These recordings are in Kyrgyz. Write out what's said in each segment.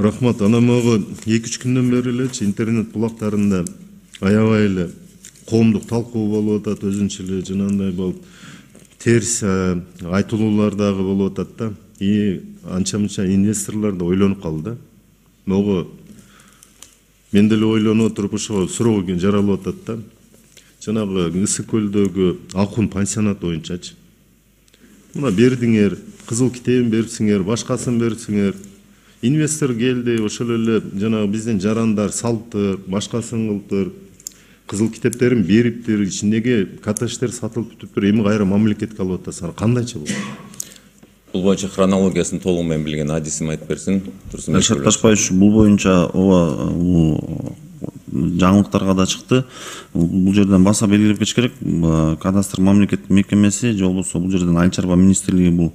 Рахмат, ана могу 2-3 күндөн бери элечи интернет булактарында аябай эле коомдук талкуу болуп атат, өзүнчө эле жанагындай болуп терс айтылуулар дагы болуп атат да. И анча-мынча инвесторлор да ойлонуп калды да. Могу мен деле ойлонуп отуруп ошого суроо жаралып атат да. Жанагы Ысык көлдөгү Акун пансионат боюнчачы. Мына бердиңер, кызыл китебин берсиңер, башкасын берсиңер. Инвестор келди, ошол эле жанагы биздин жарандар салыптыр, башкасын кылыптыр. Кызыл китептерин бериптир, ичиндеги коттедждер сатылып бүтүптүр. Эми кайра мамлекетке алып атасыңар. Кандайча бул? Бул боюнча хронологиясын толугу менен билген адисим айтып берсин. Алишер Ташбаевич, бул боюнча жаңылыктарга да чыкты. Бул жерден баса белгилеп кетиш керек. Кадастр мамлекеттик мекемеси же болбосо бул жерден Айыл чарба министрлиги бул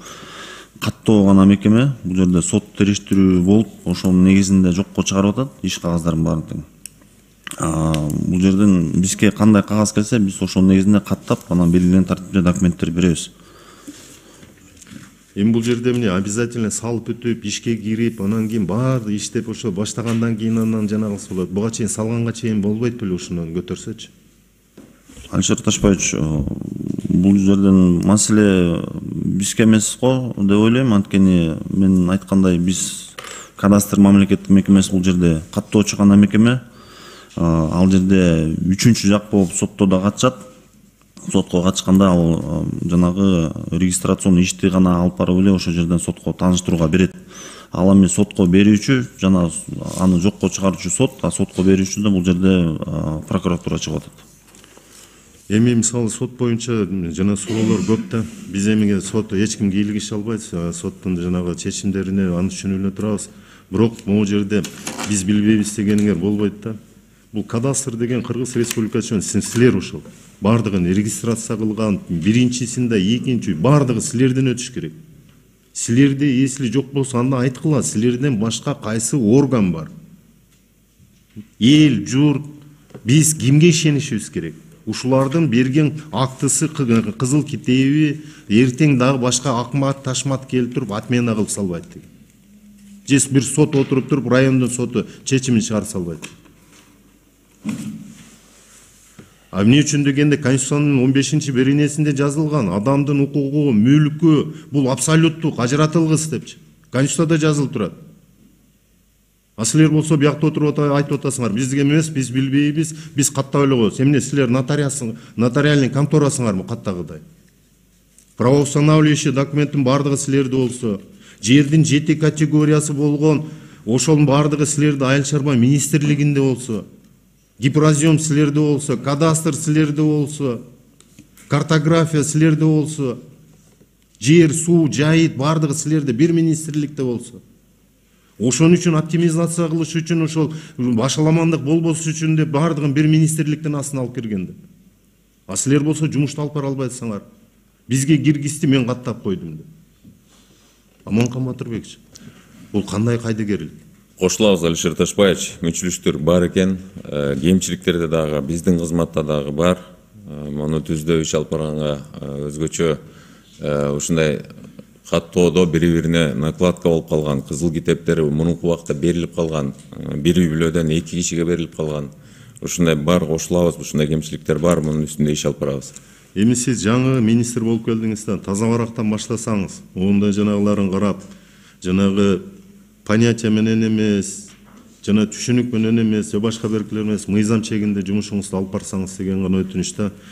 каттоо гана мекеме. Бул жерде сот териштирүү болуп, ошонун негизинде жокко чыгарып атат иш кагаздарын баарын тең. Бул жерден бизге кандай кагаз келсе, биз ошонун негизинде каттап, анан белгиленген тартипте документтер беребиз. Эми бул жерде эмне обязательно салып өтүп, ишке кирип, анан кийин баарды иштеп ошо баштагандан кийин анан жанагысы болот. Буга чейин салганга чейин болбойт беле ушуну көтөрсөчү? Алишер Ташбаевич, бул жерден маселе бизге эмес го деп ойлойм. Анткени мен айткандай, биз кадастр мамлекеттик мекемеси бул жерде каттоочу гана мекеме. Ал жерде үчүнчү жак болуп сотто да катышат. Сотко катышканда ал жанагы регистрационный ишти гана алып барып эле ошол жерден сотко тааныштырууга берет. Ал эми сотко берүүчү жана аны жокко чыгаруучу сот, а сотко берүүчү да бул жерде прокуратура чыгып атат. Эми мисалы сот боюнча жана суроолор көп да. Биз эми сот эч кимге ийгилише албайт. Соттун жанагы чечимдерине аны түшүнүп эле турабыз. Бирок могу жерде биз билбейбиз дегениңер болбойт да. Бул кадастр деген Кыргыз Республикасы үчүн силер ошол бардыгын регистрация кылган, биринчисинде, экинчи, бардыгы силерден өтүш керек. Силерде эсли жок болсо анда айткыла, силерден башка кайсы орган бар? Эл, журт, биз кимге ишенишибиз керек? Ушулардын берген актысы, кызыл китеби эртең дагы башка акмат, ташмат келип туруп отмена кылып салбайт деген. Же бир сот отуруп туруп райондун соту чечимин чыгарып салбайт. Эмне үчүн дегенде Конституциянын 15-беренесинде жазылган адамдын укугу, мүлкү бул абсолюттук ажыратылгыс депчи. Конституцияда жазылып турат. А силер болсо биякта отуруп айтып атасыңар, бизге эмес, биз билбейбиз, биз каттап эле коебуз. Эмне силер нотариальный конторасыңарбы каттагыдай? Правоустанавливающий документтин бардыгы силерде болсо, жердин 7 категориясы болгон, ошонун бардыгы силерде Айыл чарба министрлигинде болсо, гипрозъем силерде болсо, кадастр силерде болсо, картография силерде болсо, жер, суу, жайыт бардыгы силерде бир министрликте болсо. Ошон үчүн оптимизация кылыш үчүн, ошол башаламандык болбош үчүн деп бардыгын бир министрликтин астына алып кирген деп. А силер болсо жумушту алып бара албайсыңар. Бизге киргизди, мен каттап койдум деп. Аманкан Батырбекович, бул кандай кайдыгерлик? Кошулабыз Алишер Ташбаевич, мүчүлүштөр бар экен, кемчиликтер дагы биздин кызматта дагы бар. Муну түздөө иш алып барганга өзгөчө ушундай каттоодо бири-бирине накладка болуп калган, кызыл китептер мурунку убакта берилип калган, бир үй-бүлөдөн 2 кишиге берилип калган. Ушундай бар, кошулабыз, ушундай кемчиликтер бар, мунун үстүндө иш алып барабыз. Эми сиз жаңы министр болуп келдиңиз да, таза барактан баштасаңыз, онда жанагыларын карап, жанагы понятие менен эмес, жана түшүнүк менен эмес, же башка беркилер эмес, мыйзам чегинде жумушуңузду алып барсаңыз деген гана өтүнүч да.